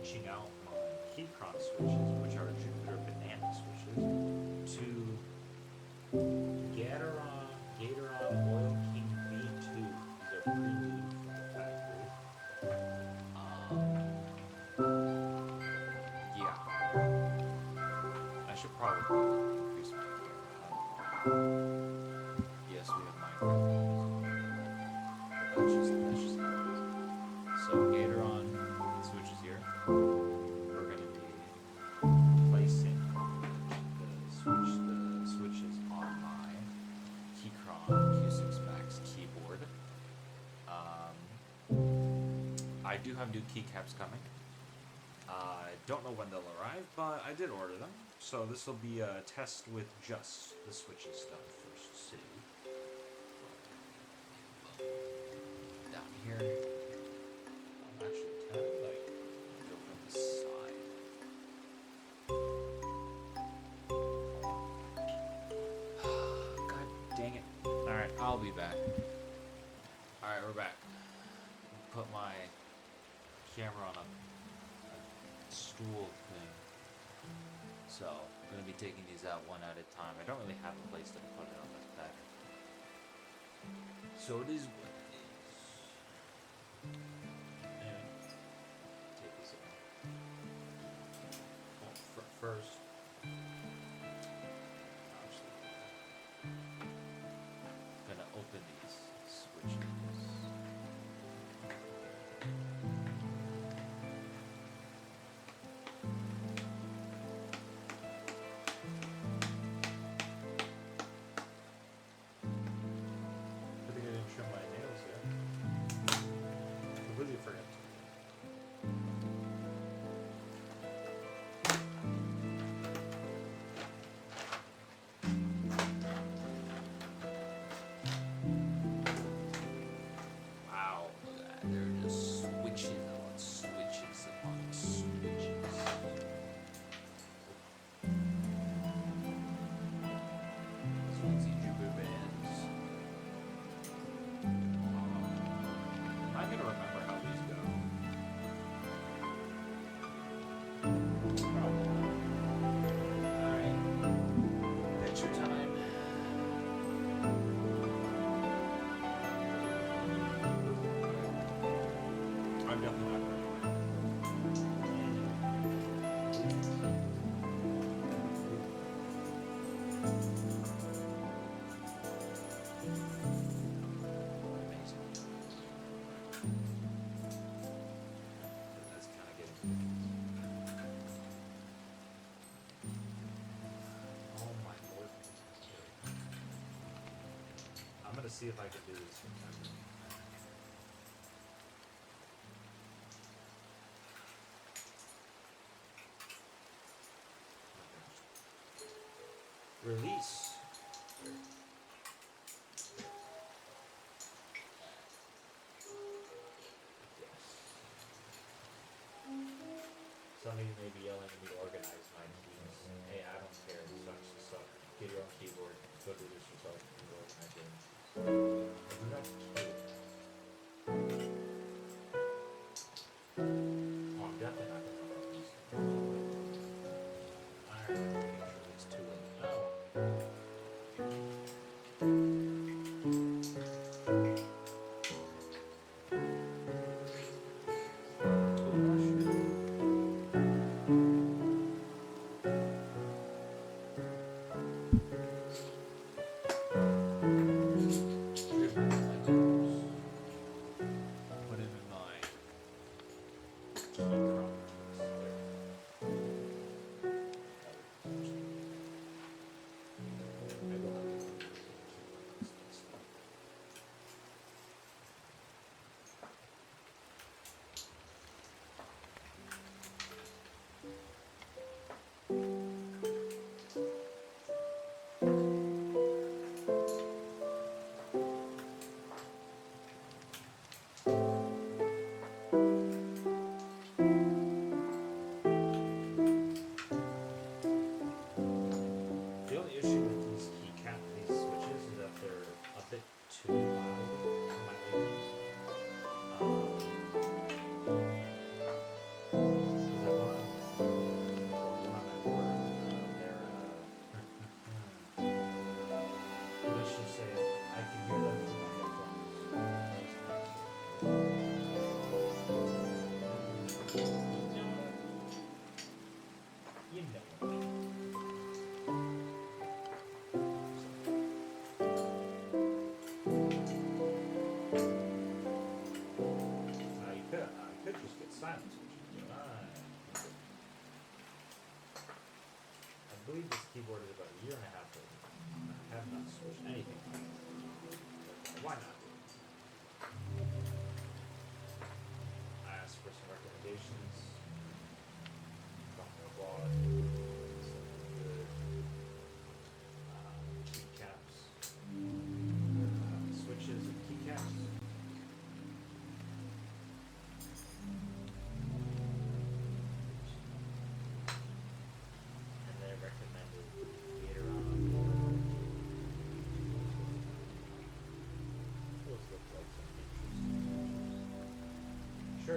switching out my Keychron switches, which are Jupyter banana switches, to Gateron Oil King V2. These are pre-made from the factory. Yeah. I should probably increase my camera. Yes, we have Minecraft. That's just how it is. So Gateron switches here. We're going to be placing the switches on my Keychron Q6 Max keyboard. I do have new keycaps coming. I don't know when they'll arrive, but I did order them. So this will be a test with just the switches done first, too. Down here. I'm actually kind of like go from the side. God dang it. Alright, I'll be back. Alright, we're back. Put my camera on a stool thing. So, I'm going to be taking these out one at a time. I don't really have a place to put it on this bed. So it is what it is. Anyway, take this out. Well, first, I'm going to open these switches. My nails yet. Completely forgot. Wow, look at that. There are just switches upon switches upon switches. This one's the Jupyter bands. I'm gonna remember how these go. Alright. Picture time. I'm definitely not gonna That's kind of getting. Oh my lord. I'm gonna see if I can do this from memory. Release. Some of you may be yelling at me to organize my keys. Hey, I don't care. It sucks to suck. Get your own keyboard. Go do this yourself and organize it. I do not care.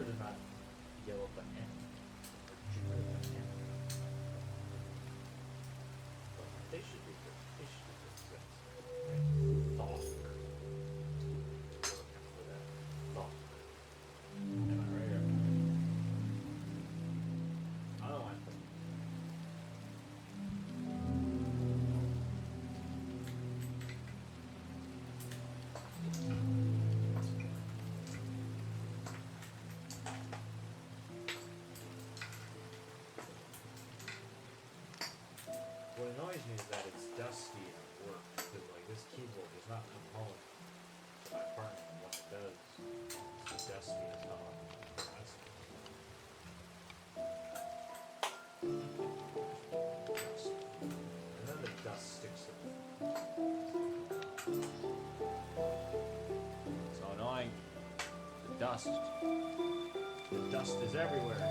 sure they're not yellow banana or Jupyter banana. But they should do good. They should do good sense. Right? Thought. We're looking for that thought. Am I right or am I right? I don't like them. What annoys me is that it's dusty at work, because like this keyboard does not come home to my apartment, and when it does, it's dusty as hell. That's dust. And then the dust sticks to the so annoying. The dust. The dust is everywhere.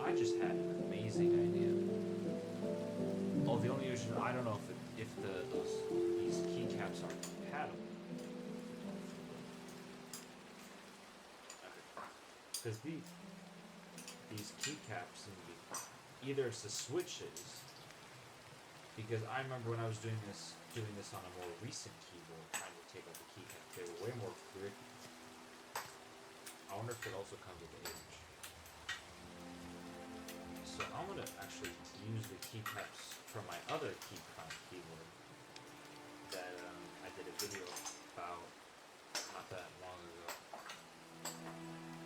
I just had an amazing idea. Oh, the only issue, I don't know if these keycaps are compatible. Because these keycaps seem to be either it's the switches. Because I remember when I was doing this on a more recent keyboard, trying to take out the keycaps, they were way more grippy. I wonder if it also comes with age. So I'm going to actually use the keycaps from my other Keychron keyboard that I did a video about not that long ago.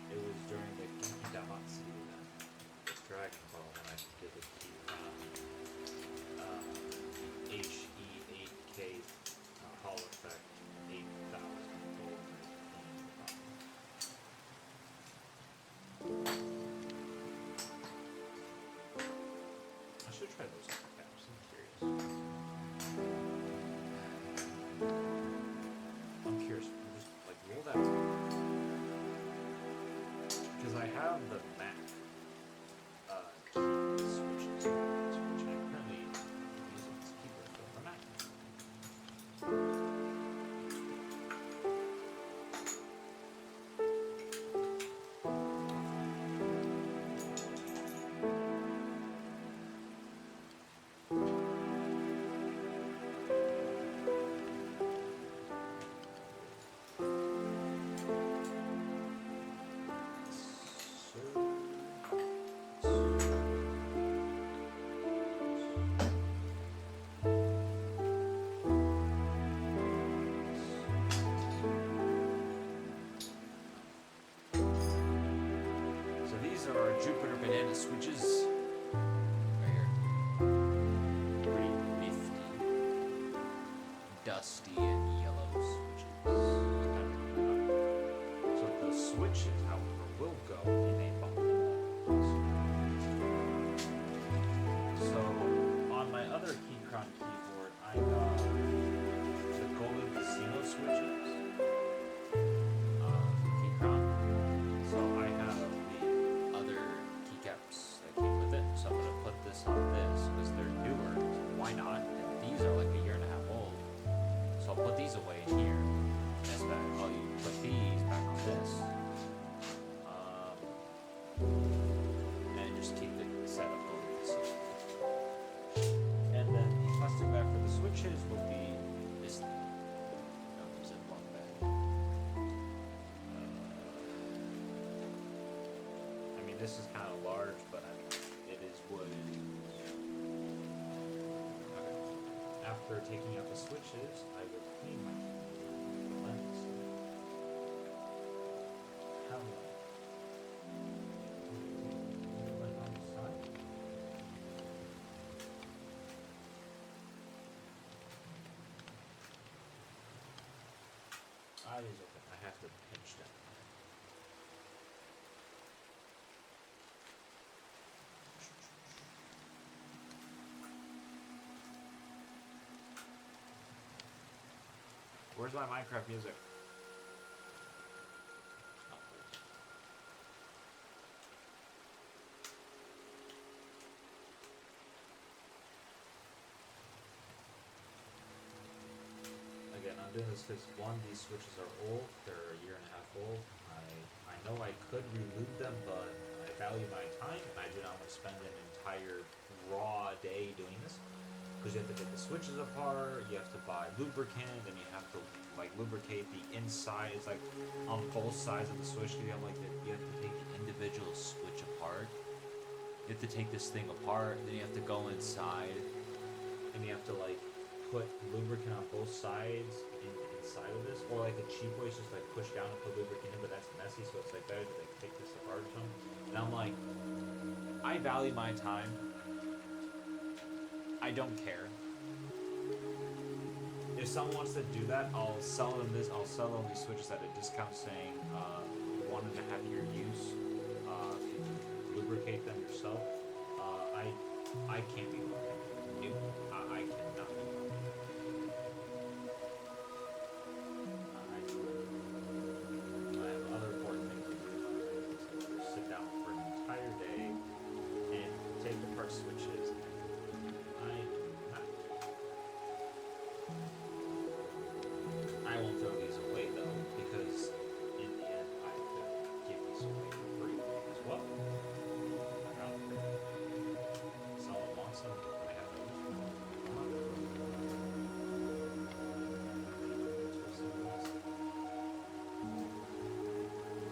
It was during the Genki Damatsu event with Dragon Ball when I did the Keychron HE8K Hall Effect 8000 gold. I should try those keycaps, I'm curious. I'm curious, just like roll that. Because I have the Mac key switches, which I'm currently using this keyboard for the Mac. These are our Jupyter banana switches. Right here. Pretty nifty. Dusty and yellow switches. So the switches, however, will go in a bundle. So on my other Keychron keyboard, I got the Golden Casino switches. So I have keycaps that came with it, so I'm going to put this on this because they're newer, so why not? And these are like a year and a half old, so I'll put these away here. That's back. Oh, you put these back on this, and just keep it set up over this. And then the plastic bag for the switches will be this thing. No, Ziploc bag. I mean, this is kind of large, but I mean, it is what it is. Okay. After taking out the switches, I will clean my lens. How do I? Like on the side? Eye is open. I have to pinch down. Where's my Minecraft music? Again, I'm doing this because one, these switches are old. They're a year and a half old. I know I could re-lube them, but I value my time, and I do not want to spend an entire raw day doing this. Because you have to take the switches apart, you have to buy lubricant, and you have to like lubricate the inside. It's like on both sides of the switch. You have you have to take the individual switch apart. You have to take this thing apart, then you have to go inside, and you have to like put lubricant on both sides inside of this. Or like the cheap way is just like push down and put lubricant in, but that's messy. So it's like better to like take this apart or something. And I'm like, I value my time. I don't care. If someone wants to do that, I'll sell them this. I'll sell all these switches at a discount, saying 1.5 year use. Lubricate them yourself. I can't be bothered. Nope. I cannot be bothered. I have other important things to do. So sit down for an entire day and take apart switches. I won't throw these away though, because in the end I could give these away for free as well. I don't care. Someone wants them, I have no use for them.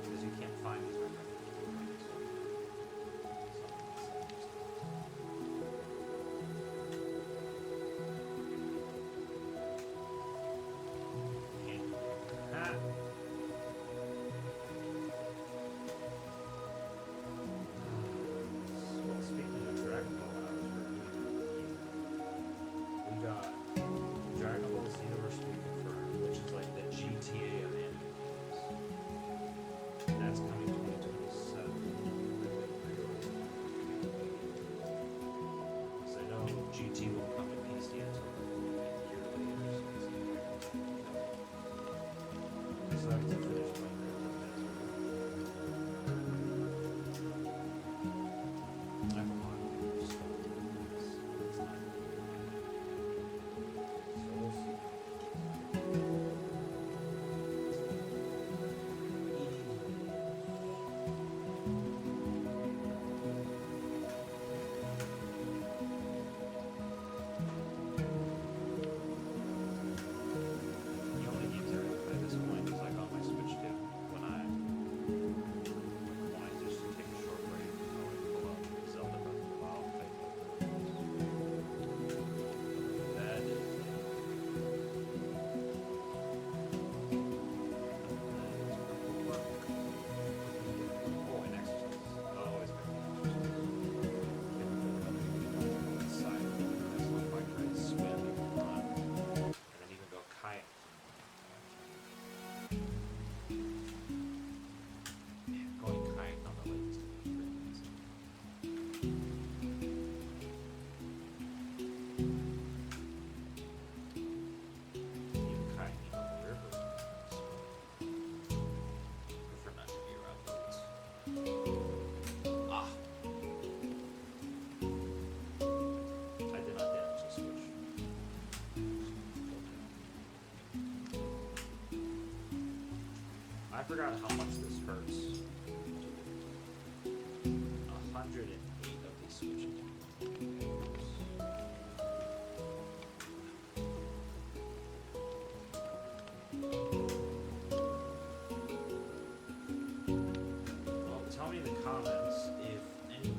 Because you can't find these right now. GT won't come to PC until a year later, so I have to finish my I have a lot of stuff. It's not. So we'll see. I forgot how much this hurts. 108 of these switches. Well, tell me in the comments if any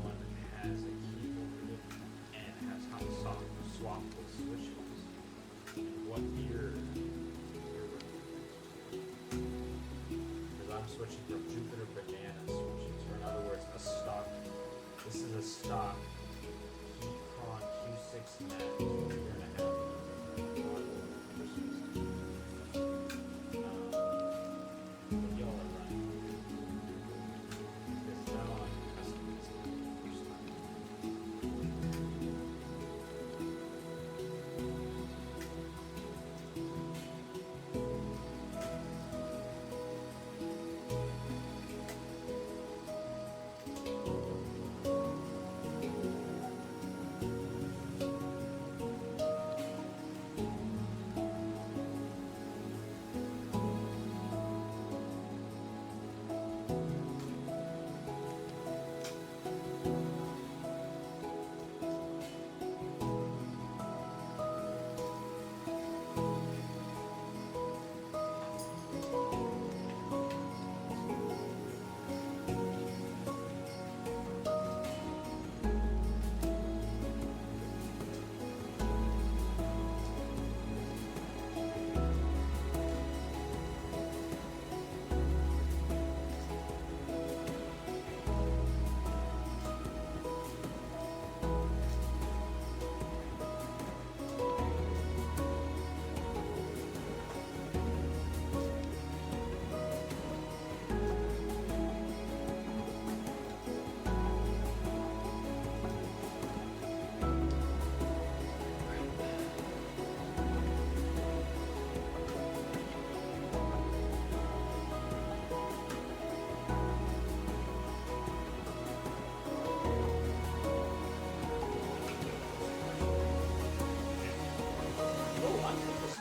switching to Jupyter banana switches, or in other words, a stock. This is a stock Keychron Q6 net, year and a half. But y'all are right. Because now I'm customizing it for the first time.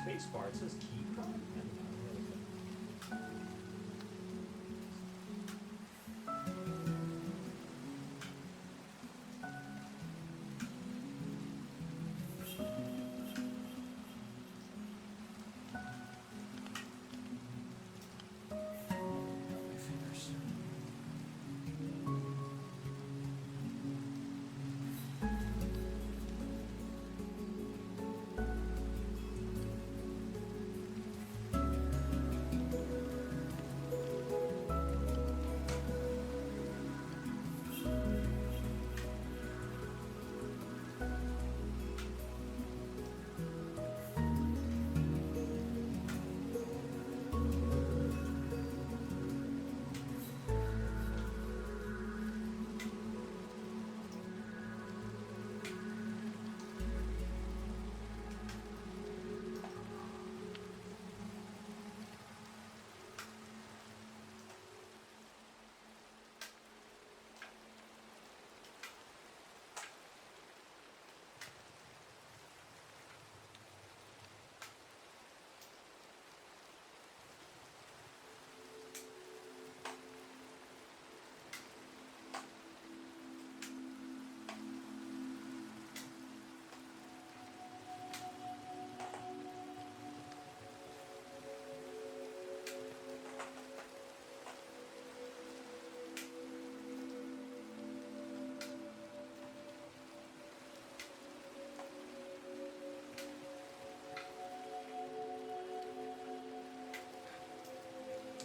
Spacebar, it says Keychron?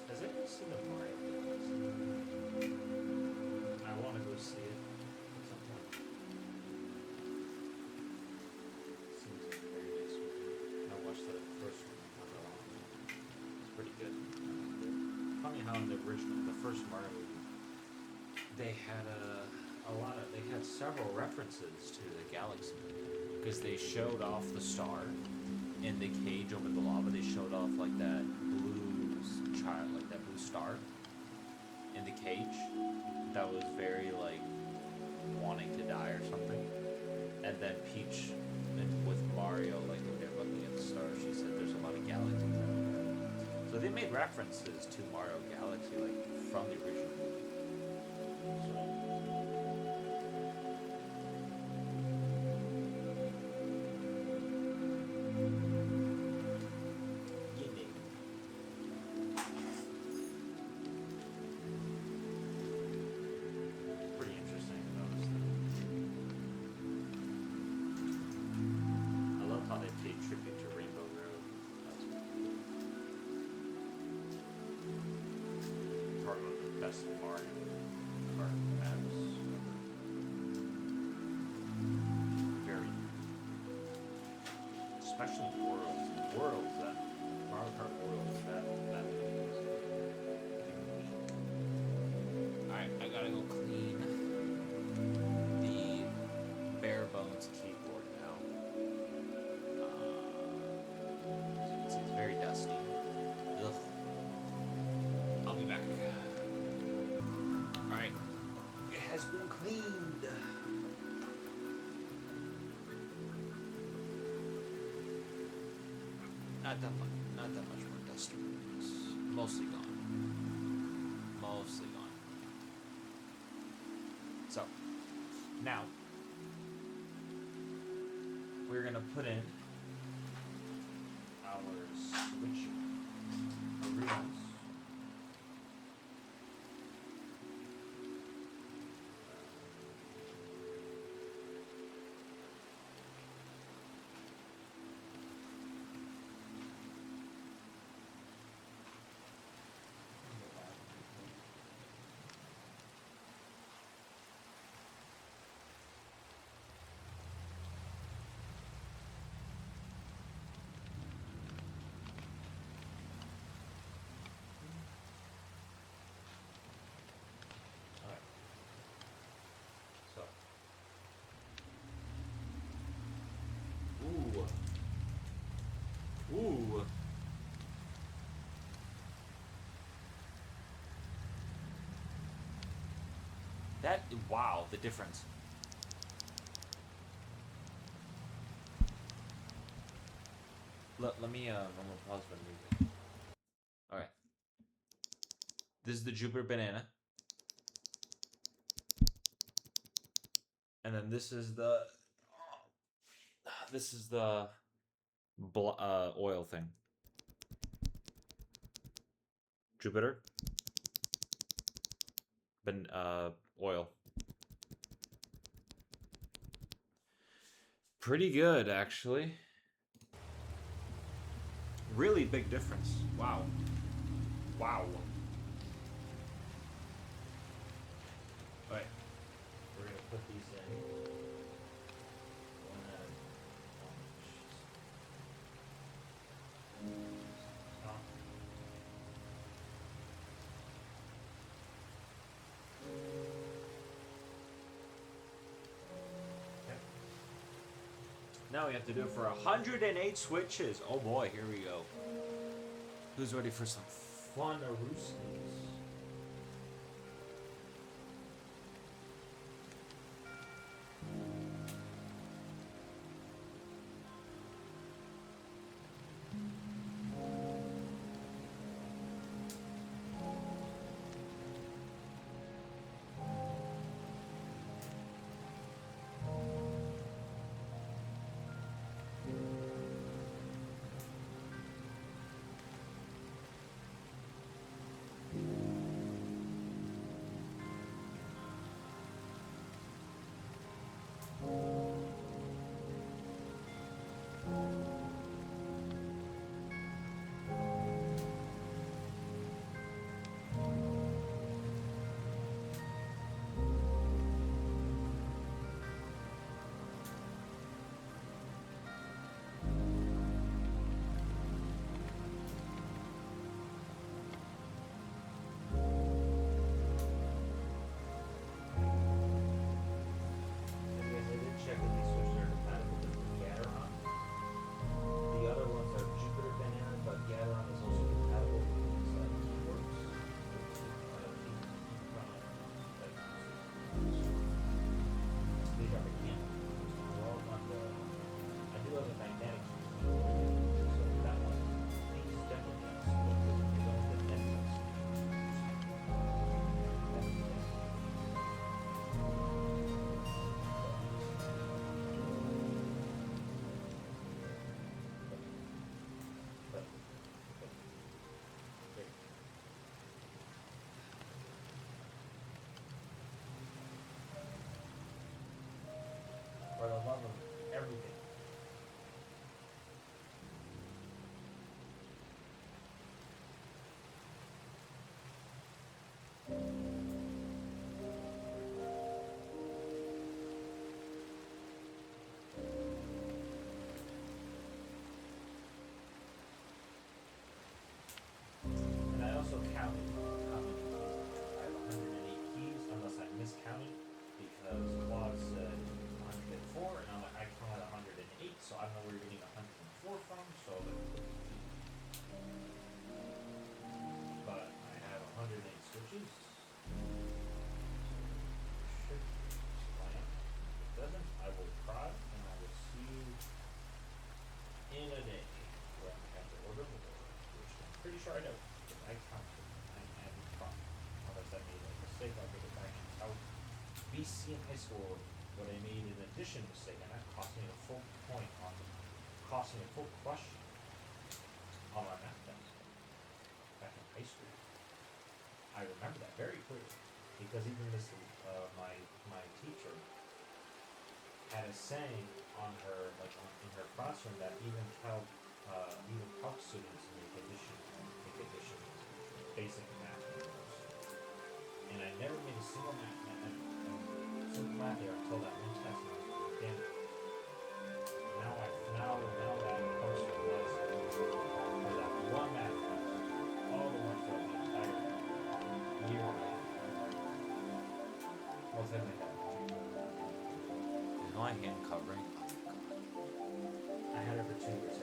Has anyone seen the Mario Galaxy? I want to go see it at some point. Seems like a very nice movie. I watched the first one not that long ago. It's pretty good. Funny how in the first Mario movie, they had they had several references to the galaxy because they showed off the star in the cage over the lava. They showed off like that like that blue star in the cage that was very like wanting to die or something. And then Peach with Mario, like when they're looking at the star, she said there's a lot of galaxies out there. So they made references to Mario Galaxy like from the original movie. best Mario maps ever. Very, especially worlds that Mario Kart worlds that is unique. All right, I gotta go clean the bare bones keyboard now. It's very dusty. Ugh. I'll be back. Alright. It has been cleaned. Not that much more dust. It's mostly gone. Mostly gone. So, now we're gonna put in our switch arenas. Ooh. Wow, the difference. Let me, I'm gonna pause for the music. Alright. This is the Jupyter banana. And then this is the oil thing. Jupyter. Oil. Pretty good, actually. Really big difference. Wow. Wow. Alright. We're gonna put these in. One at a time. Now we have to do it for 108 switches. Oh boy, here we go. Who's ready for some fun Aroosas? counted how many keys I have. I have 108 keys, unless I miscounted, because Claude said 104, and I'm like, I counted 108, so I don't know where you're getting 104 from, so but I have 108 switches. Should plan. If it doesn't, I will cry, and I will see you in a day when I have to order more, which I'm pretty sure I don't, because I counted. I am wrong. Unless I made a mistake, I'll get it back and count. BC in high school, what I made an addition mistake, and that cost me a full point on, cost me a full question on my math test back in high school. I remember that very clearly, because even this, my teacher had a saying on her, like in her classroom, that even calc students make addition, basic math errors. And I never made a single math error until that one test, and I was like, damn it. Now that comes from last for that one math test, all the ones throughout the entire year. What's that like? Is my hand covering? I had it for 2 years.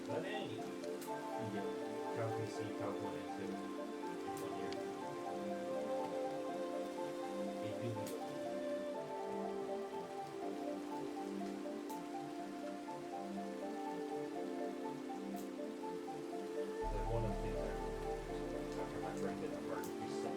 But anyway, you get Calc BC, Calc 1 and 2 in 1 year. It really was. Like one of the things I remember after my friend did a hard reset.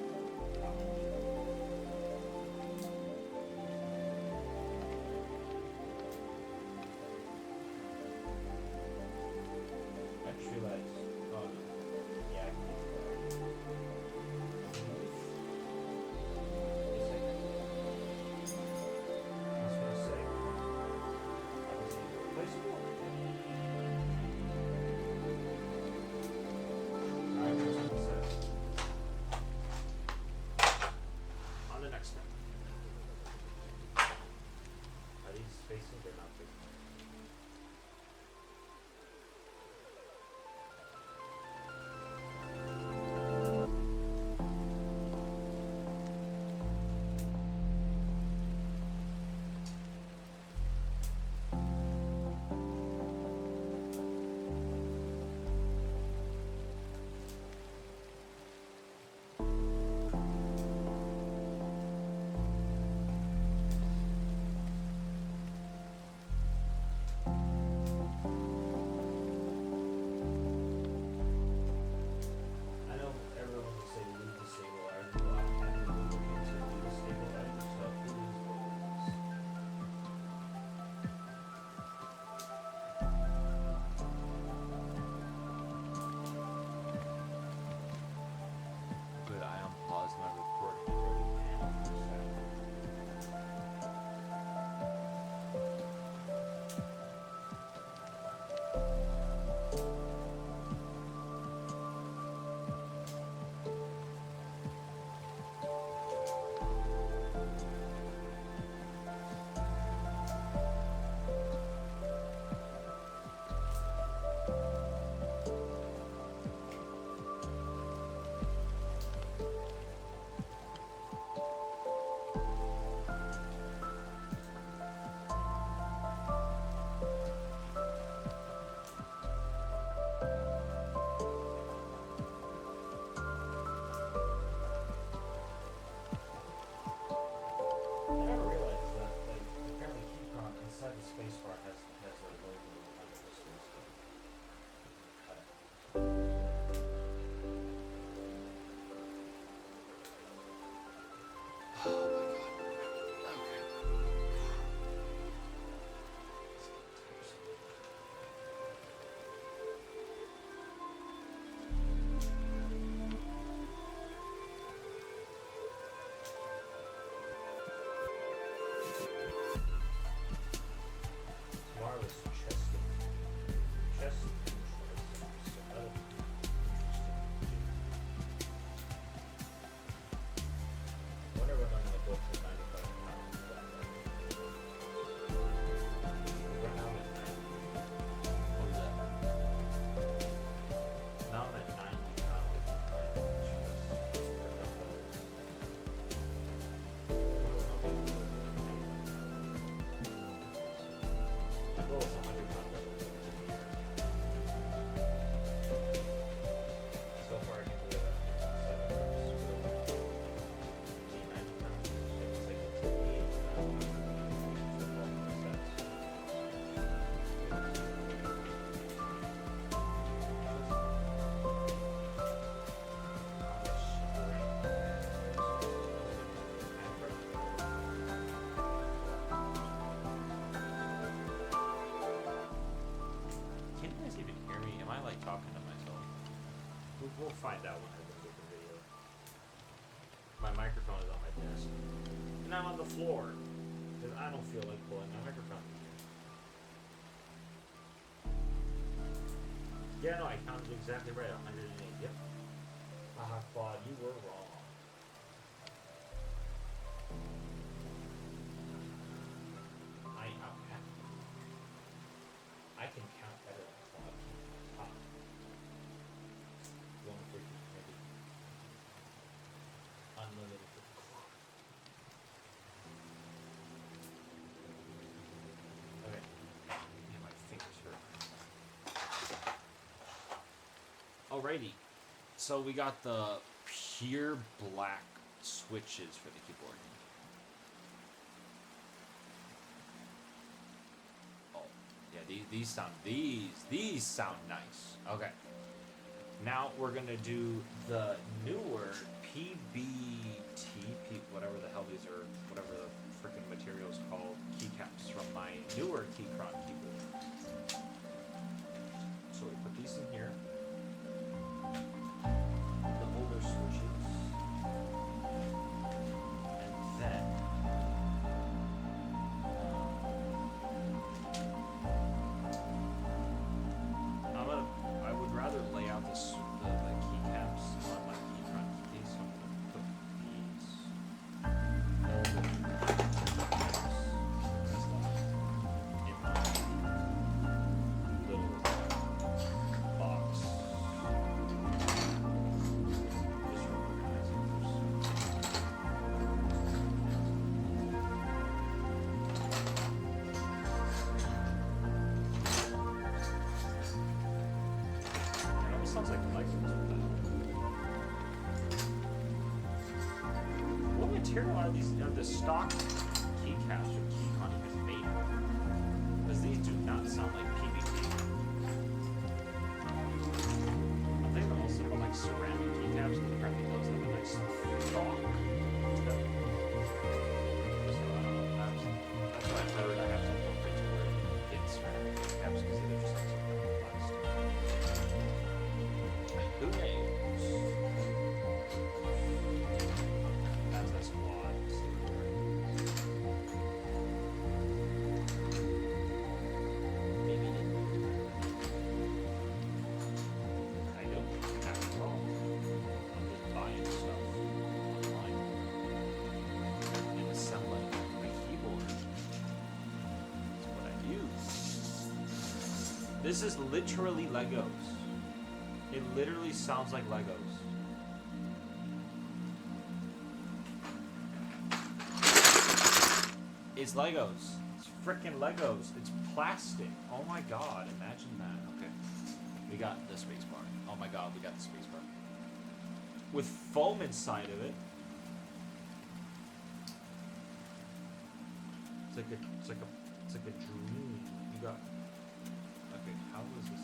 I just realized, oh no, yeah, I can do that. Yes, I can. I was gonna say, I was able to replace it. Alright, here's what it says. On the next one. Are these facing? They're not facing. I know everyone will say leave the stable. I don't know, I haven't really looked into leave the stable item stuff. It is what it is. Good, I unpaused my recording already. I never realized that, like, apparently Keychron inside the spacebar has a logo under the spacebar. Oh my god. Okay. Tomorrow is chest controls. So that'll be interesting. Wonder when I'm gonna book We'll find out when I look at the video. My microphone is on my desk. And I'm on the floor. Because I don't feel like pulling my microphone. Yeah, no, I counted exactly right. 108. Yep. Haha, Claude, you were wrong. I can count better than Claude. Ah. 150, maybe. Unlimited for Claude. Okay. Yeah, my fingers hurt. Alrighty. So we got the pure black switches for the keyboard. These sound nice. Okay. Now we're gonna do the newer whatever the hell these are, whatever the freaking material is called, keycaps from my newer Keychron keyboard. So we put these in here. The older switches, and then. I would rather lay out the keycaps on my Keychron keys, so I'm going to put these older keycaps in my little box. Just for organizing sounds like Legos with that. What material are these? Are the stock keycaps or Keychron is made of? Because these do not sound like PVC. I'm thinking also about like ceramic keycaps, and apparently those have a nice stock. So I don't know. That's what I've heard. I have to look into where you get ceramic keycaps because they're just like some kind of plastic. Who knows? That's a squad. Maybe I don't have to all. I'm just buying stuff online and assembling my keyboard. That's what I use. This is literally Legos. It literally sounds like Legos. It's Legos. It's freaking Legos. It's plastic. Oh my god, imagine that. Okay. We got the space bar. Oh my god, we got the space bar. With foam inside of it. It's like a dream. You got. Okay, how is this?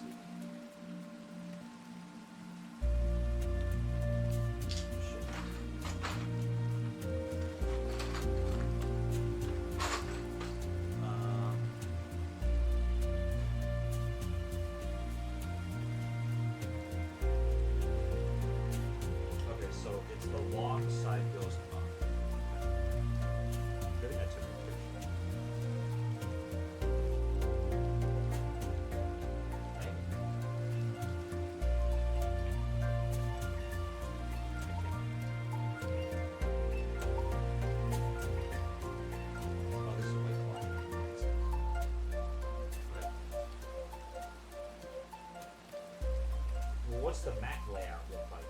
What's the Mac layout look like?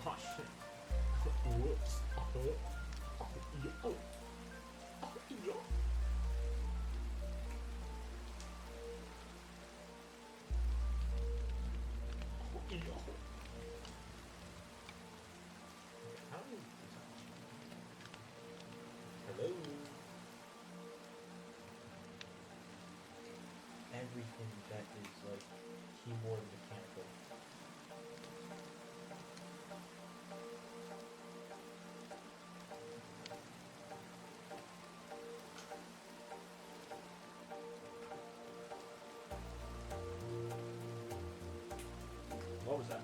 Oh shit. Whoops. Hello. Everything that is like keyboard mechanical. What was that?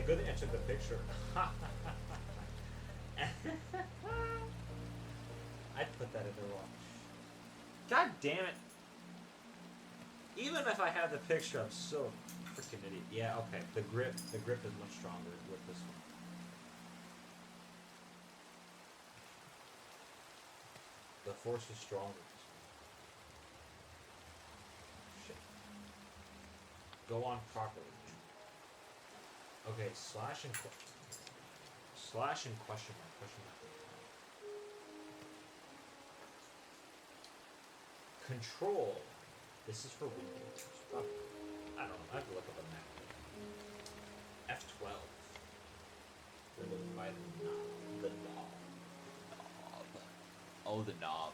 Yeah, good thing I took the picture. I'd put that in the watch. God damn it. Even if I have the picture, I'm so freaking idiot. Yeah, okay. The grip is much stronger with this one. The force is stronger. Shit. Go on properly. Okay, slash and question mark, question mark. Control. This is for Windows. Oh, I don't know. I have to look up a map. F12. We're looking by the knob. The knob. Oh, the knob.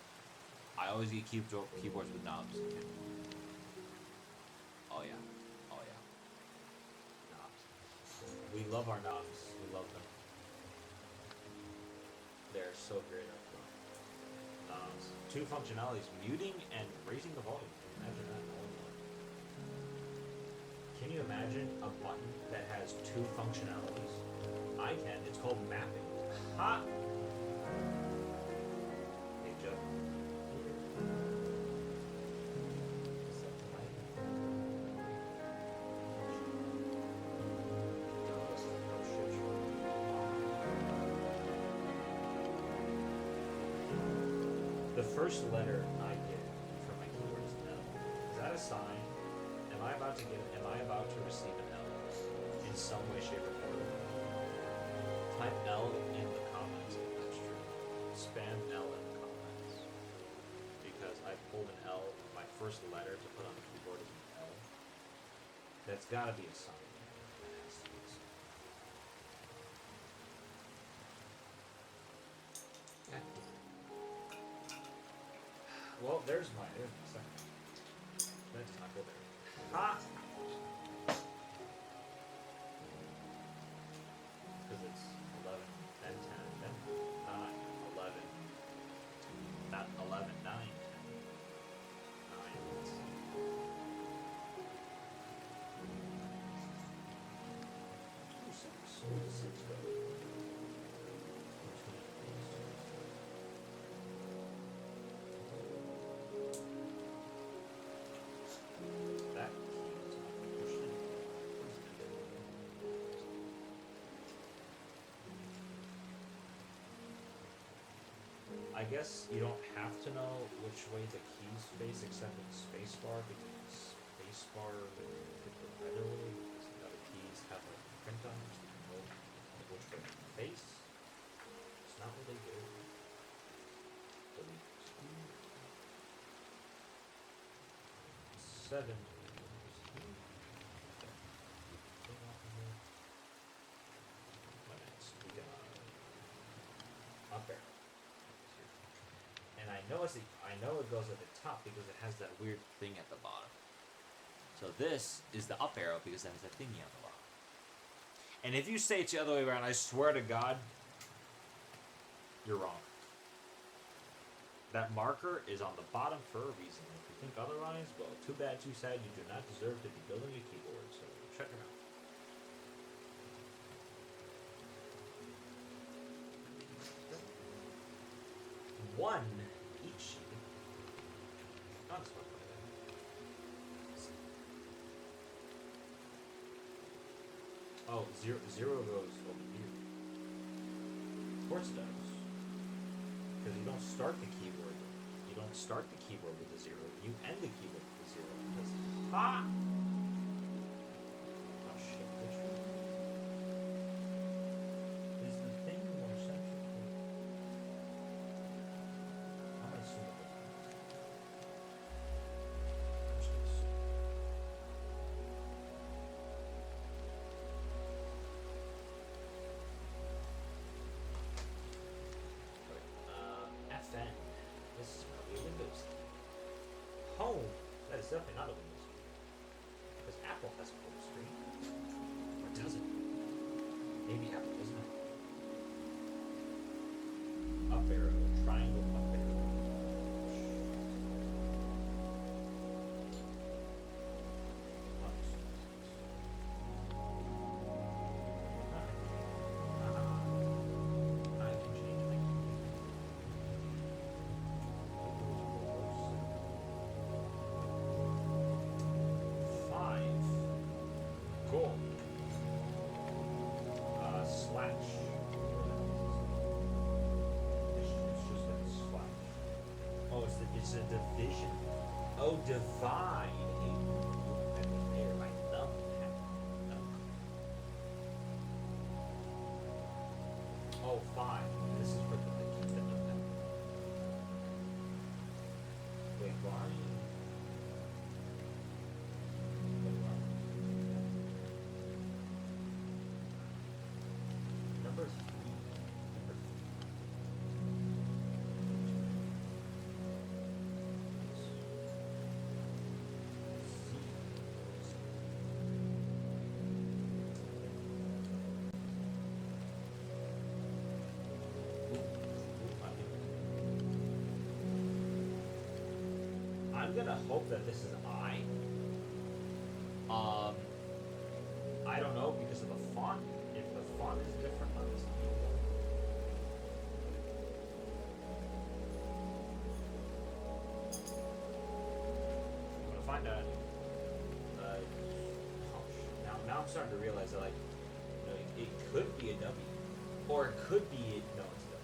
I always get keyboards with knobs. Oh yeah. Oh yeah. Knobs. We love our knobs. We love them. They're so great up front. Knobs. Two functionalities: muting and raising the volume. Imagine that all in one. Can you imagine a button that has two functionalities? I can. It's called mapping. Ha! Hey, Joe. The first letter I get from my keyboard is L. Is that a sign? Am I about to receive an L in some way, shape, or form? Type L in the comments if that's true. Spam L in the comments. Because I pulled an L, my first letter to put on the keyboard is an L. That's gotta be a sign. That has to be a sign. Yeah. Well, there's my second. That does not go there. Ah! Because it's 11, then 10, then 9, 11, not 11, 9, 10, 9, let's see. Oh, 6. Where does 6 go? That key is not pushed in. I guess you don't have to know which way the keys face except in spacebar, because spacebar could go either way, because the other keys have like a print on them, so you know which way they face. It's not what they do. Delete. 7. We got up arrow. And I know it goes at the top because it has that weird thing at the bottom. So this is the up arrow because it has that thingy on the bottom. And if you say it's the other way around, I swear to God, you're wrong. That marker is on the bottom for a reason. If you think otherwise, well, too bad, too sad. You do not deserve to be building a keyboard, so shut your mouth. One each sheet. Not as fun. Oh, zero goes over here. Of course it does. Because you don't start the keyboard. You don't start the keyboard with a 0. You end the keyboard with a 0. Because ha! Oh shit! Which one? Is the thing more central? I'm gonna assume it was. I'm just gonna assume. FN. This is probably a Windows key. Home. That is definitely not a Windows key. Because Apple has a home screen. Or does it? Maybe Apple doesn't have it. Up arrow. Triangle up arrow. It's a division. Oh, divide. And there, my thumb. Oh, 5. This is for the numpad. Wait, why? Number 3. I'm gonna hope that this is I. I don't know because of the font. If the font is different on this keyboard. I'm gonna find out. Now I'm starting to realize that, like, you know, it could be a W, or it could be no, it's a W.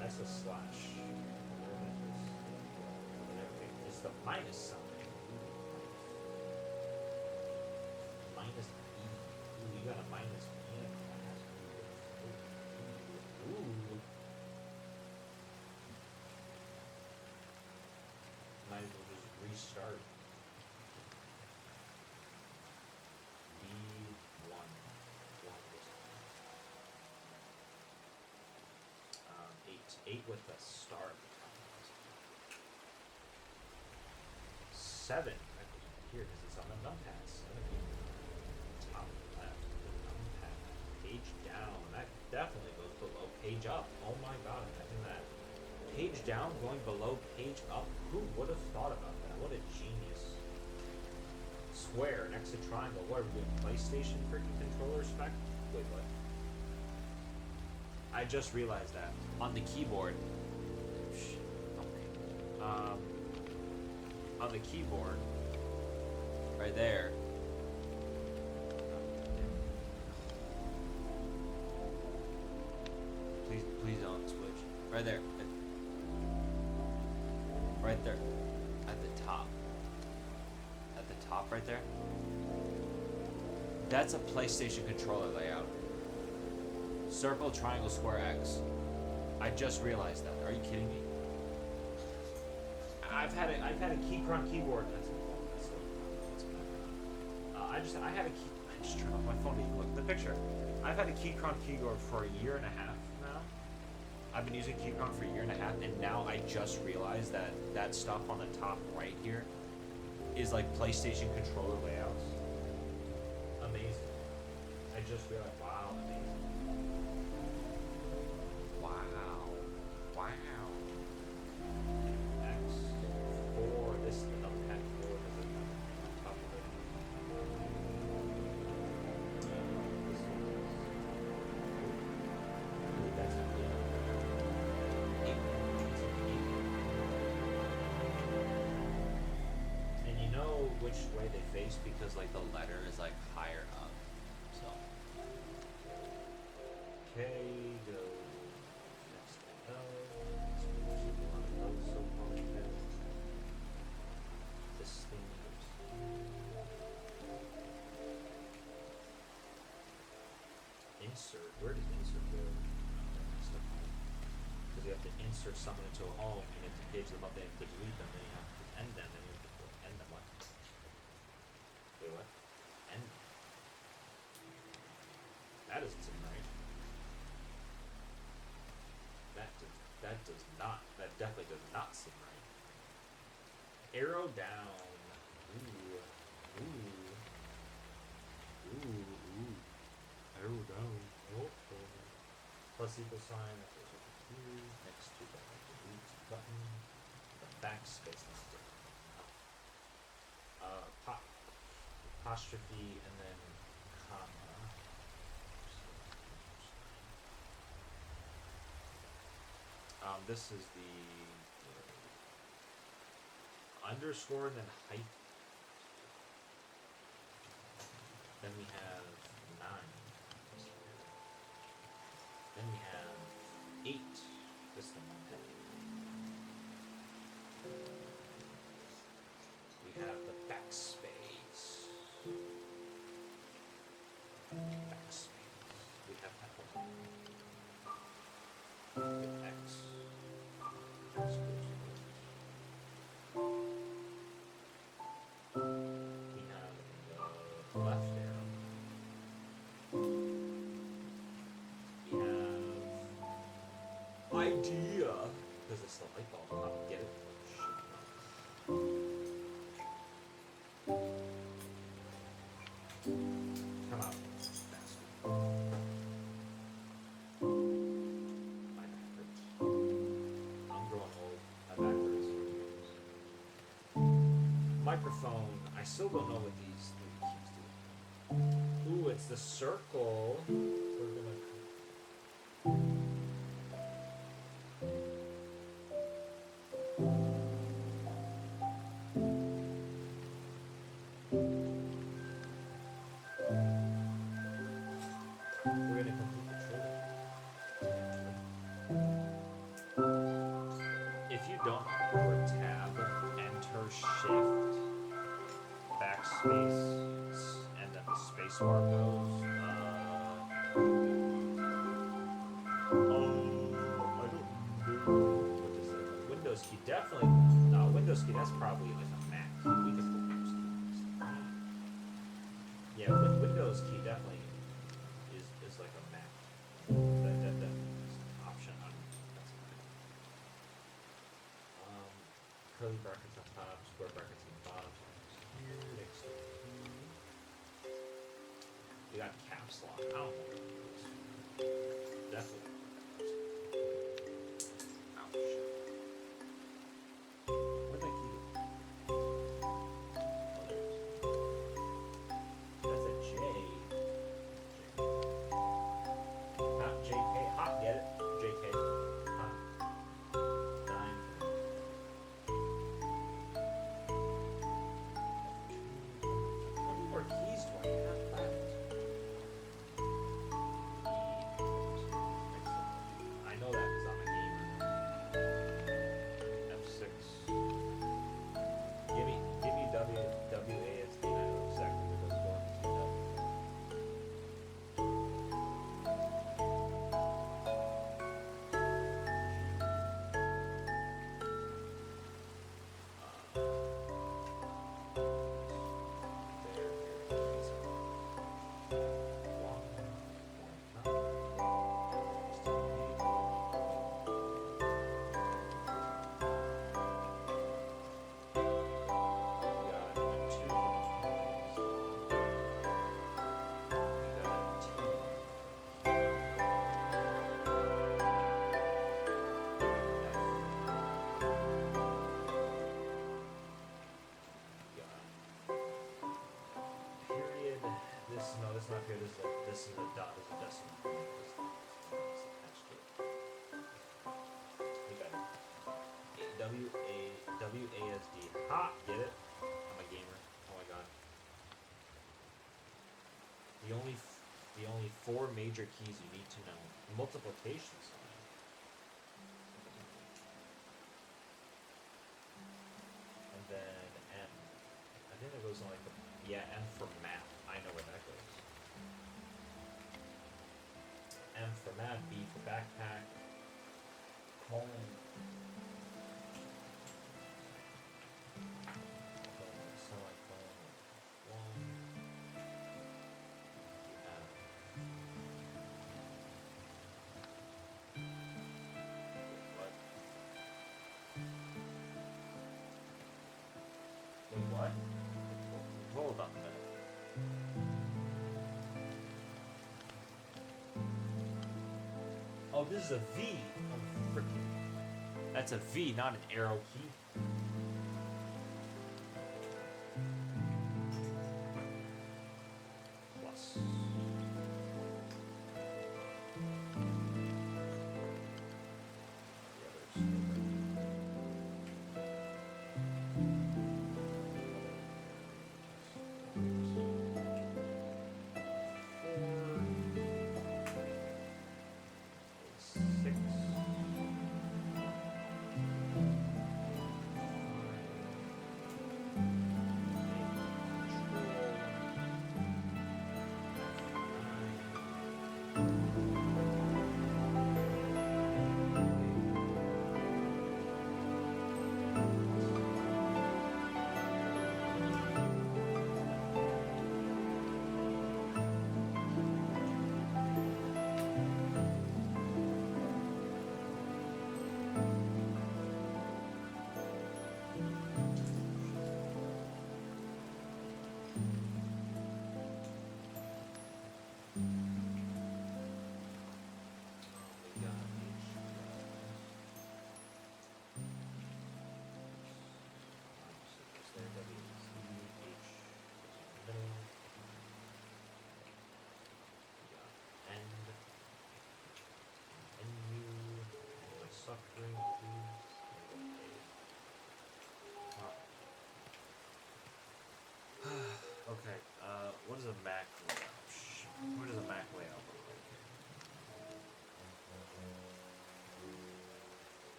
That's a slash. It's the minus sign. Minus E. Ooh, you got a minus E in class. Ooh. Might as well just restart. B1. 8 with a star. 7 here because it's on the numpad. 7 top left, numpad. Page down. That definitely goes below page up. Oh my god, imagine that. Page down going below page up. Who would have thought about that? What a genius. Square next to triangle. What are we doing? PlayStation freaking controller spec? Wait, what? I just realized that on the keyboard. On the keyboard, right there. Please don't switch. Right there. Right there. At the top. At the top, right there. That's a PlayStation controller layout. Circle, triangle, square, X. I just realized that. Are you kidding me? I've had a Keychron keyboard. I just turned off my phone to look at the picture. I've had a Keychron keyboard for a year and a half now. I've been using Keychron for a year and a half, and now I just realized that that stuff on the top right here is like PlayStation controller layouts. Amazing. I just realized, wow, amazing. Wow. X4, this is the numpad 4, is it on top of it? This one is. That's it. And you know which way they face because, like, the letter is, like, higher up. So. Okay, go. This thing goes here. Insert. Where does insert go? Because you have to insert someone into a home, and if you page them up, they have to delete them, then you have to end them, then you have to end them. What? Wait, what? End them. That doesn't seem right. That definitely does not seem right. Arrow down. Ooh. Arrow down. Oh. Plus equal sign. That goes over here. Next to the delete button. The backspace. Apostrophe and then comma. This is the underscore and then height. Then we have 9. Then we idea. Because it's the light bulb. I'll get it. Come out, bastard. My back hurts. I'm growing old. My back hurts. Microphone. I still don't know what these three keys do. Ooh, it's the circle. We're gonna. We're gonna complete the trilogy. If you don't know, over tab, enter, shift, backspace, and then the space bar goes. I don't know. What is it? Windows key, definitely. No, Windows key, that's probably like a Mac key. We can put Windows key. Yeah, Windows key definitely is like a Mac. That is an option on that's fine. Curly brackets on top, square brackets on the bottom. Here next to you got caps lock. I don't know what it is. Definitely. Ouch. Where'd that key go? Oh, there it is. That's a J. Not JK. Hot, get it? JK. Hot. Dime. How many more keys do I have left? I know that because I'm a gamer. F6. Give me WASD. I know exactly where those go. No, this is not here. This is a dot. This is a decimal point. This is attached to it. We got WASD. Ha! Get it? I'm a gamer. Oh my god. The only four major keys you need to know. Multiplication sign. And then M. I think that goes on like the M for map. I know where that goes. M for map, B for backpack, colon. Semicolon. 1. Wait, what? Hold on a minute. Oh, this is a V. Oh, freaking. That's a V, not an arrow key. Plus.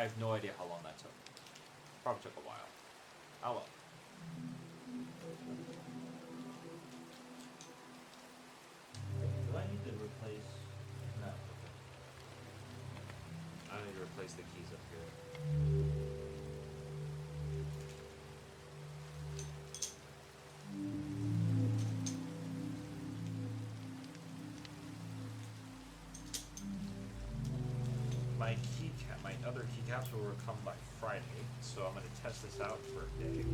I have no idea how long that took. Probably took a while. Oh well. Do I need to replace? No. Okay. I need to replace the keys up here. My other keycaps will come by Friday, so I'm going to test this out for a day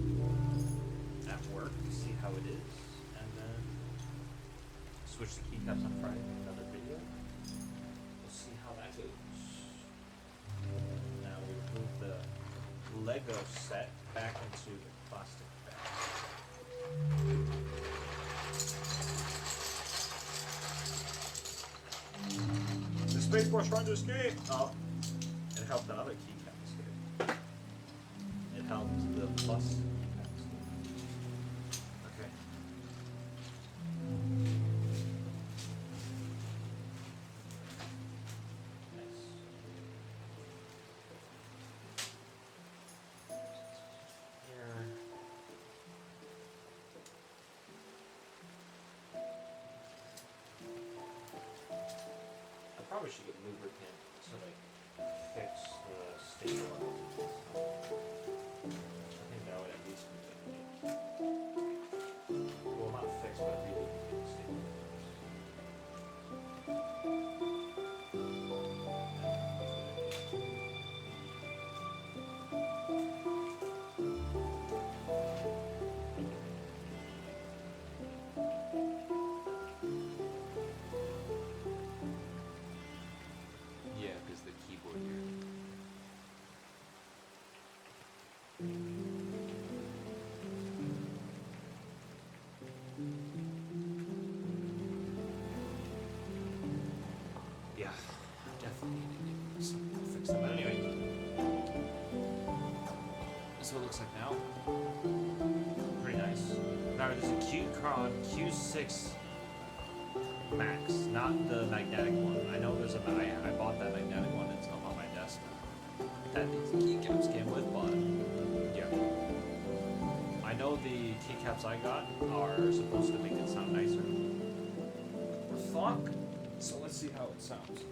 at work to see how it is, and then switch the keycaps on Friday, another video. We'll see how that goes. Now we move the Lego set back into the plastic bag. The Space Force trying to escape! Oh, it helped another keycap escape. It helped the plus keycap escape. Okay. Nice. Here. I probably should get lubricant so they fix the stabilizer. I think that would at least be good. Well, not fix, but really good stabilizers. Yeah, because the keyboard here. Yeah, definitely need something to fix them. But anyway, that's what it looks like now. Pretty nice. Now there's a Keychron Q6 Max, not the magnetic one. I know there's I bought that magnetic one. It's up on my desk. That these keycaps came with, but yeah. I know the keycaps I got are supposed to make it sound nicer. Fuck. So let's see how it sounds.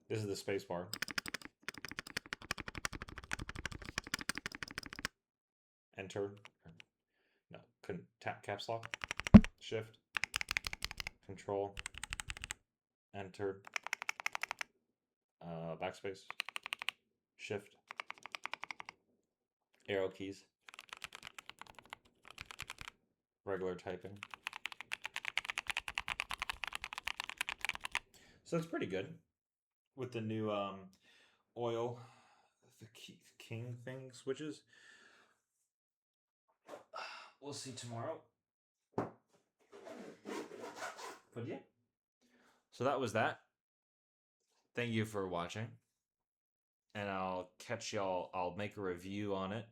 This is the space bar. Enter. No, couldn't tap caps lock. Shift. Control. Enter. Backspace. Shift. Arrow keys. Regular typing. So it's pretty good with the new oil, the king thing switches. We'll see tomorrow. But yeah. So that was that. Thank you for watching. And I'll catch y'all. I'll make a review on it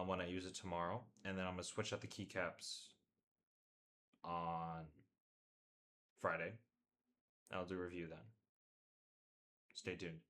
when I use it tomorrow. And then I'm going to switch out the keycaps on Friday. I'll do a review then. Stay tuned.